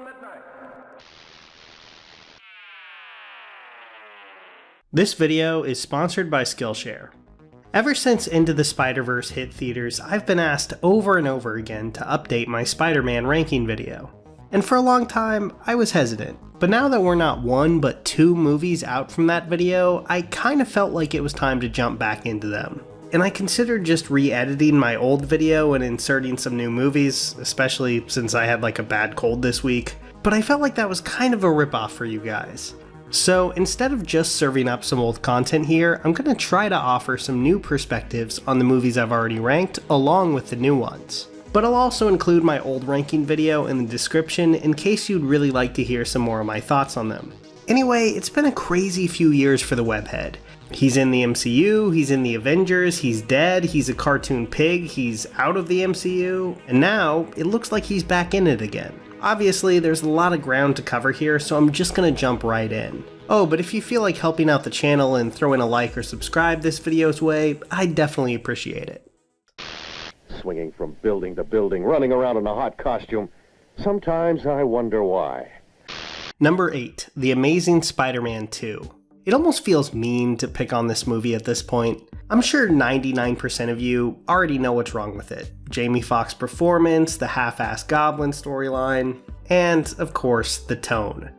Midnight. This video is sponsored by Skillshare. Ever since Into the Spider-Verse hit theaters, I've been asked over and over again to update my Spider-Man ranking video. And for a long time, I was hesitant. But now that we're not one but two movies out from that video, I kinda felt like it was time to jump back into them. And I considered just re-editing my old video and inserting some new movies, especially since I had like a bad cold this week. But I felt like that was kind of a ripoff for you guys. So instead of just serving up some old content here, I'm going to try to offer some new perspectives on the movies I've already ranked along with the new ones. But I'll also include my old ranking video in the description in case you'd really like to hear some more of my thoughts on them. Anyway, it's been a crazy few years for the Webhead. He's in the MCU, he's in the Avengers, he's dead, he's a cartoon pig, he's out of the MCU, and now it looks like he's back in it again. Obviously, there's a lot of ground to cover here, so I'm just gonna jump right in. Oh, but if you feel like helping out the channel and throwing a like or subscribe this video's way, I'd definitely appreciate it. Swinging from building to building, running around in a hot costume. Sometimes I wonder why. Number 8, The Amazing Spider-Man 2. It almost feels mean to pick on this movie at this point. I'm sure 99% of you already know what's wrong with it. Jamie Foxx's performance, the half-assed Goblin storyline, and, of course, the tone.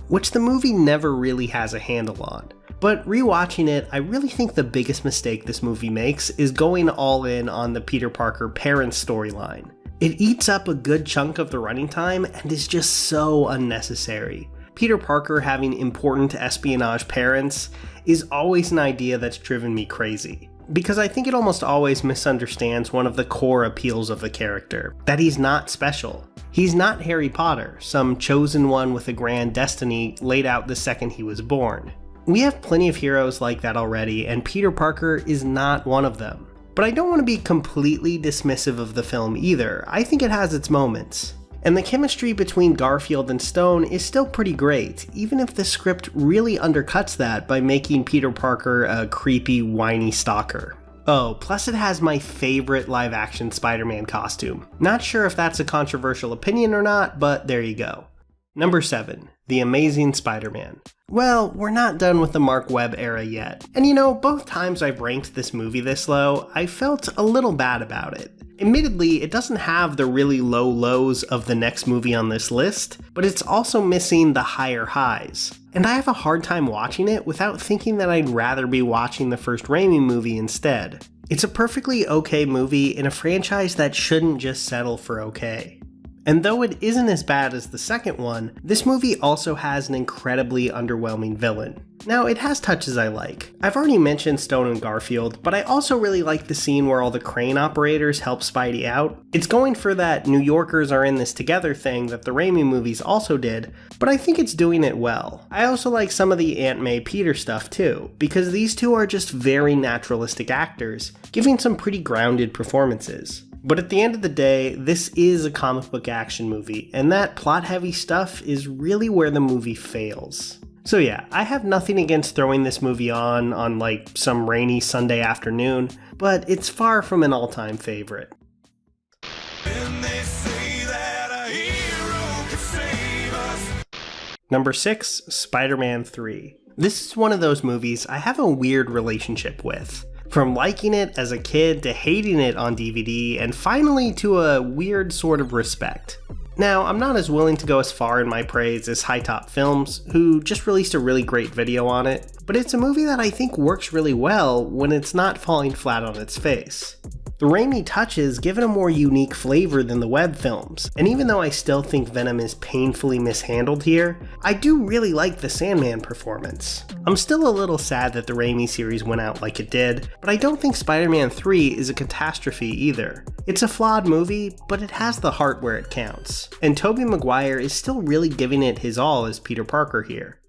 Which the movie never really has a handle on. But rewatching it, I really think the biggest mistake this movie makes is going all in on the Peter Parker parents storyline. It eats up a good chunk of the running time and is just so unnecessary. Peter Parker having important espionage parents is always an idea that's driven me crazy, because I think it almost always misunderstands one of the core appeals of the character, that he's not special. He's not Harry Potter, some chosen one with a grand destiny laid out the second he was born. We have plenty of heroes like that already, and Peter Parker is not one of them. But I don't want to be completely dismissive of the film either. I think it has its moments. And the chemistry between Garfield and Stone is still pretty great, even if the script really undercuts that by making Peter Parker a creepy, whiny stalker. Oh, plus it has my favorite live-action Spider-Man costume. Not sure if that's a controversial opinion or not, but there you go. Number 7, The Amazing Spider-Man. Well, we're not done with the Mark Webb era yet. And you know, both times I've ranked this movie this low, I felt a little bad about it. Admittedly, it doesn't have the really low lows of the next movie on this list, but it's also missing the higher highs. And I have a hard time watching it without thinking that I'd rather be watching the first Raimi movie instead. It's a perfectly okay movie in a franchise that shouldn't just settle for okay. And though it isn't as bad as the second one, this movie also has an incredibly underwhelming villain. Now, it has touches I like. I've already mentioned Stone and Garfield, but I also really like the scene where all the crane operators help Spidey out. It's going for that New Yorkers are in this together thing that the Raimi movies also did, but I think it's doing it well. I also like some of the Aunt May Peter stuff too, because these two are just very naturalistic actors, giving some pretty grounded performances. But at the end of the day, this is a comic book action movie, and that plot-heavy stuff is really where the movie fails. So yeah, I have nothing against throwing this movie on like some rainy Sunday afternoon, but it's far from an all-time favorite. Number 6, Spider-Man 3. This is one of those movies I have a weird relationship with. From liking it as a kid to hating it on DVD, and finally to a weird sort of respect. Now, I'm not as willing to go as far in my praise as High Top Films, who just released a really great video on it, but it's a movie that I think works really well when it's not falling flat on its face. The Raimi touches give it a more unique flavor than the Webb films, and even though I still think Venom is painfully mishandled here, I do really like the Sandman performance. I'm still a little sad that the Raimi series went out like it did, but I don't think Spider-Man 3 is a catastrophe either. It's a flawed movie, but it has the heart where it counts, and Tobey Maguire is still really giving it his all as Peter Parker here.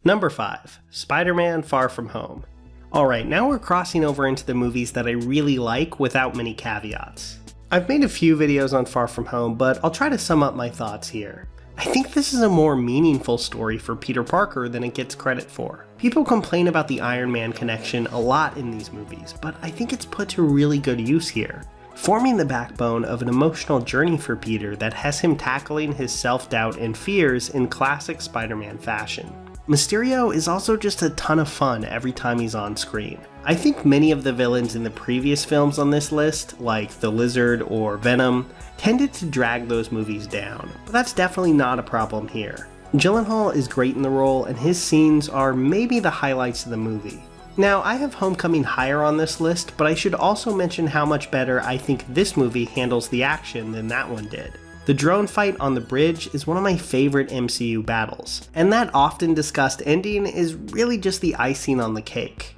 Number 5, Spider-Man Far From Home. Alright, now we're crossing over into the movies that I really like without many caveats. I've made a few videos on Far From Home, but I'll try to sum up my thoughts here. I think this is a more meaningful story for Peter Parker than it gets credit for. People complain about the Iron Man connection a lot in these movies, but I think it's put to really good use here. forming the backbone of an emotional journey for Peter that has him tackling his self-doubt and fears in classic Spider-Man fashion. Mysterio is also just a ton of fun every time he's on screen. I think many of the villains in the previous films on this list, like the Lizard or Venom, tended to drag those movies down, but that's definitely not a problem here. Gyllenhaal is great in the role, and his scenes are maybe the highlights of the movie. Now, I have Homecoming higher on this list, but I should also mention how much better I think this movie handles the action than that one did. The drone fight on the bridge is one of my favorite MCU battles, and that often discussed ending is really just the icing on the cake.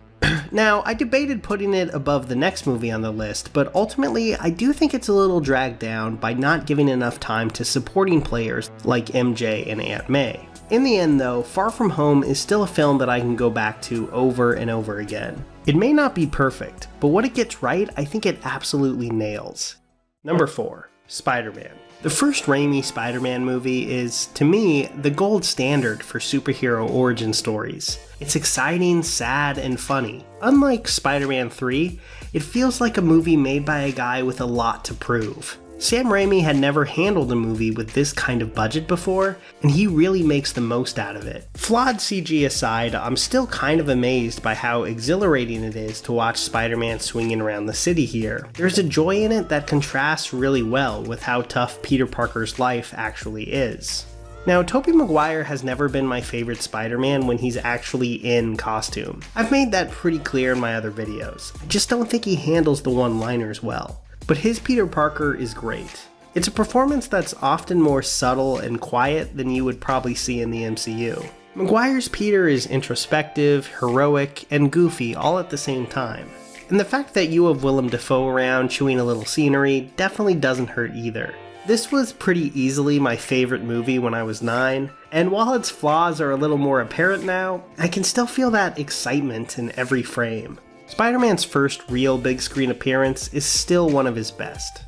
Now, I debated putting it above the next movie on the list, but ultimately I do think it's a little dragged down by not giving enough time to supporting players like MJ and Aunt May. In the end though, Far From Home is still a film that I can go back to over and over again. It may not be perfect, but what it gets right, I think it absolutely nails. Number 4. Spider-Man. The first Raimi Spider-Man movie is, to me, the gold standard for superhero origin stories. It's exciting, sad, and funny. Unlike Spider-Man 3, it feels like a movie made by a guy with a lot to prove. Sam Raimi had never handled a movie with this kind of budget before, and he really makes the most out of it. Flawed CG aside, I'm still kind of amazed by how exhilarating it is to watch Spider-Man swinging around the city here. There's a joy in it that contrasts really well with how tough Peter Parker's life actually is. Now, Tobey Maguire has never been my favorite Spider-Man when he's actually in costume. I've made that pretty clear in my other videos. I just don't think he handles the one-liners well. But his Peter Parker is great. It's a performance that's often more subtle and quiet than you would probably see in the MCU. Maguire's Peter is introspective, heroic, and goofy all at the same time. And the fact that you have Willem Dafoe around chewing a little scenery definitely doesn't hurt either. This was pretty easily my favorite movie when I was 9, and while its flaws are a little more apparent now, I can still feel that excitement in every frame. Spider-Man's first real big screen appearance is still one of his best.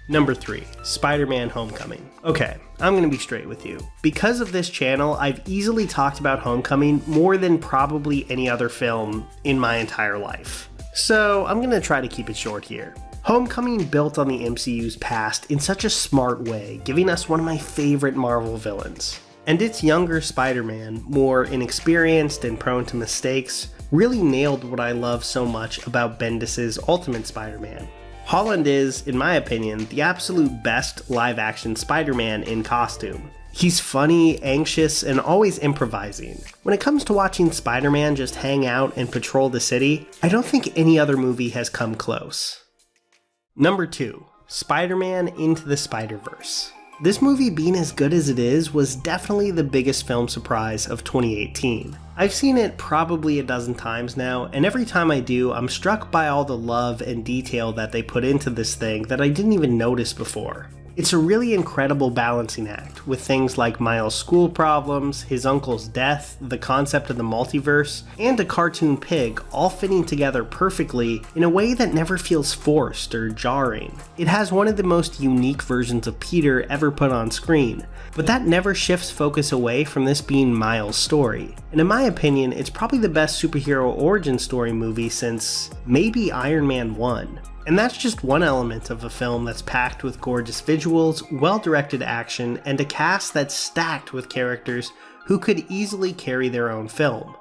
Number 3. Spider-Man Homecoming. Okay, I'm gonna be straight with you. Because of this channel, I've easily talked about Homecoming more than probably any other film in my entire life. So I'm gonna try to keep it short here. Homecoming built on the MCU's past in such a smart way, giving us one of my favorite Marvel villains. And its younger Spider-Man, more inexperienced and prone to mistakes, really nailed what I love so much about Bendis' Ultimate Spider-Man. Holland is, in my opinion, the absolute best live-action Spider-Man in costume. He's funny, anxious, and always improvising. When it comes to watching Spider-Man just hang out and patrol the city, I don't think any other movie has come close. Number 2. Spider-Man Into the Spider-Verse. This movie being as good as it is was definitely the biggest film surprise of 2018. I've seen it probably a dozen times now, and every time I do, I'm struck by all the love and detail that they put into this thing that I didn't even notice before. It's a really incredible balancing act, with things like Miles' school problems, his uncle's death, the concept of the multiverse, and a cartoon pig all fitting together perfectly in a way that never feels forced or jarring. It has one of the most unique versions of Peter ever put on screen, but that never shifts focus away from this being Miles' story. And in my opinion, it's probably the best superhero origin story movie since maybe Iron Man 1. And that's just one element of a film that's packed with gorgeous visuals, well-directed action, and a cast that's stacked with characters who could easily carry their own film.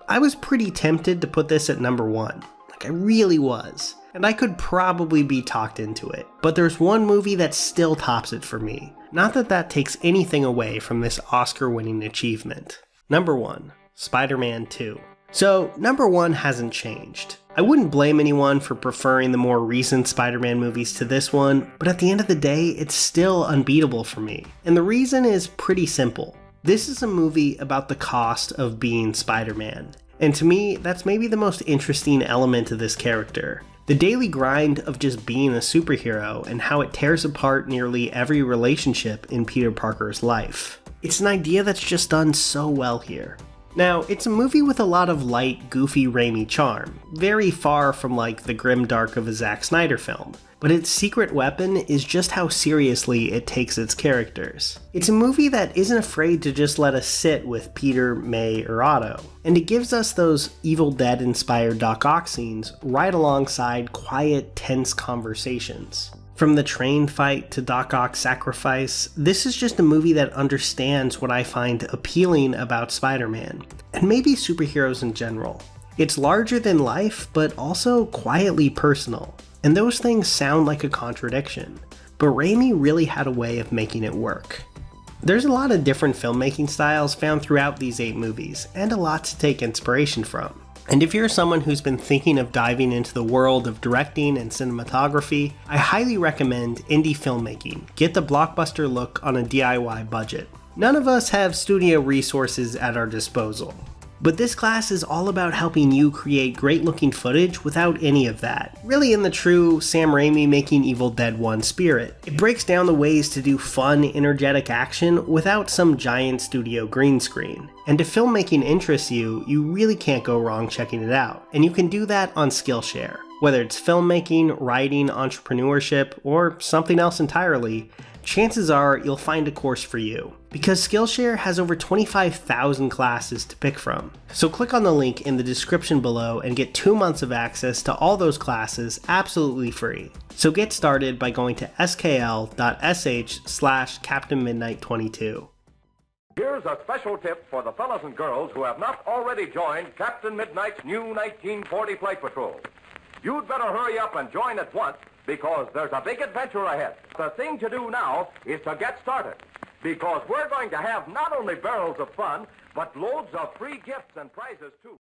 I was pretty tempted to put this at number 1. I really was. And I could probably be talked into it. But there's one movie that still tops it for me. Not that that takes anything away from this Oscar-winning achievement. Number 1. Spider-Man 2. So, number 1 hasn't changed. I wouldn't blame anyone for preferring the more recent Spider-Man movies to this one, but at the end of the day, it's still unbeatable for me. And the reason is pretty simple. This is a movie about the cost of being Spider-Man. And to me, that's maybe the most interesting element of this character. The daily grind of just being a superhero and how it tears apart nearly every relationship in Peter Parker's life. It's an idea that's just done so well here. Now, it's a movie with a lot of light, goofy Raimi charm, very far from like the grim dark of a Zack Snyder film. But its secret weapon is just how seriously it takes its characters. It's a movie that isn't afraid to just let us sit with Peter, May, or Otto, and it gives us those Evil Dead-inspired Doc Ock scenes right alongside quiet, tense conversations. From the train fight to Doc Ock's sacrifice, this is just a movie that understands what I find appealing about Spider-Man, and maybe superheroes in general. It's larger than life, but also quietly personal. And those things sound like a contradiction, but Raimi really had a way of making it work. There's a lot of different filmmaking styles found throughout these 8 movies, and a lot to take inspiration from. And if you're someone who's been thinking of diving into the world of directing and cinematography, I highly recommend indie filmmaking. Get the blockbuster look on a DIY budget. None of us have studio resources at our disposal. But this class is all about helping you create great looking footage without any of that. Really in the true Sam Raimi making Evil Dead 1 spirit. It breaks down the ways to do fun, energetic action without some giant studio green screen. And if filmmaking interests you, you really can't go wrong checking it out. And you can do that on Skillshare. Whether it's filmmaking, writing, entrepreneurship, or something else entirely, chances are you'll find a course for you, because Skillshare has over 25,000 classes to pick from. So click on the link in the description below and get 2 months of access to all those classes absolutely free. So get started by going to skl.sh/CaptainMidnight22. Here's a special tip for the fellas and girls who have not already joined Captain Midnight's new 1940 Flight Patrol. You'd better hurry up and join at once, because there's a big adventure ahead. The thing to do now is to get started, because we're going to have not only barrels of fun, but loads of free gifts and prizes, too.